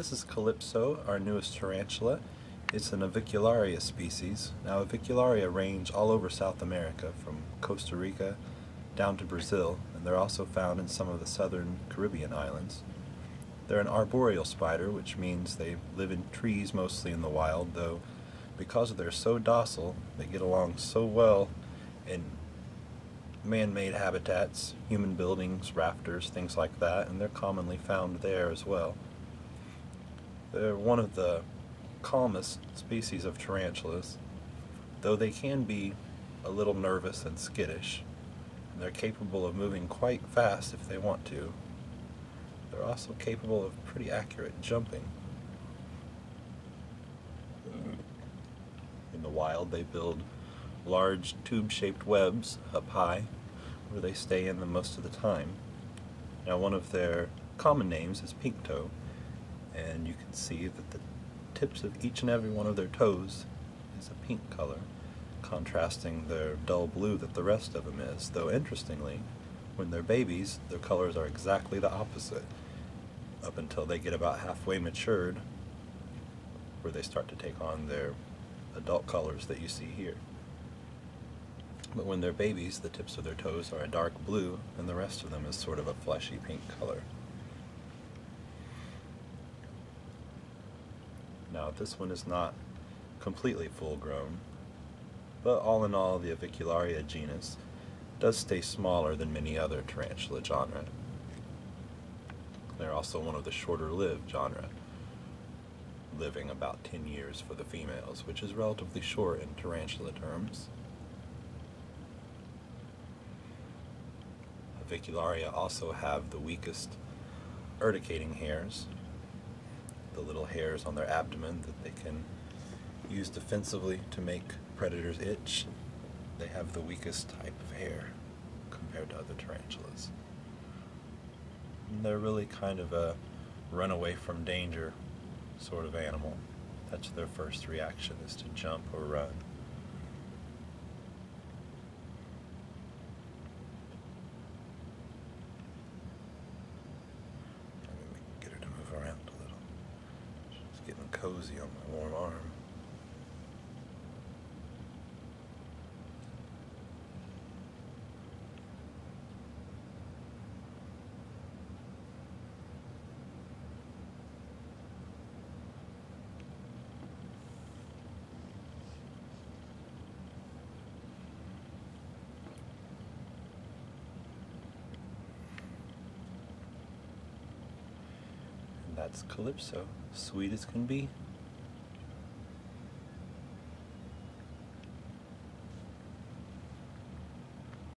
This is Calypso, our newest tarantula. It's an Avicularia species. Now, Avicularia range all over South America, from Costa Rica down to Brazil, and they're also found in some of the southern Caribbean islands. They're an arboreal spider, which means they live in trees mostly in the wild, though because they're so docile, they get along so well in man-made habitats, human buildings, rafters, things like that, and they're commonly found there as well. They're one of the calmest species of tarantulas, though they can be a little nervous and skittish. They're capable of moving quite fast if they want to. They're also capable of pretty accurate jumping. In the wild, they build large tube-shaped webs up high, where they stay in them most of the time. Now, one of their common names is pinktoe, and you can see that the tips of each and every one of their toes is a pink color, contrasting their dull blue that the rest of them is, though interestingly, when they're babies, their colors are exactly the opposite, up until they get about halfway matured, where they start to take on their adult colors that you see here. But when they're babies, the tips of their toes are a dark blue, and the rest of them is sort of a fleshy pink color. Now, this one is not completely full-grown, but all in all, the Avicularia genus does stay smaller than many other tarantula genera. They're also one of the shorter-lived genera, living about 10 years for the females, which is relatively short in tarantula terms. Avicularia also have the weakest urticating hairs, the little hairs on their abdomen that they can use defensively to make predators itch. They have the weakest type of hair compared to other tarantulas. And they're really kind of a run away from danger sort of animal. That's their first reaction, is to jump or run. Get her to move around a little. She's getting cozy on my warm arm. That's Calypso, sweet as can be.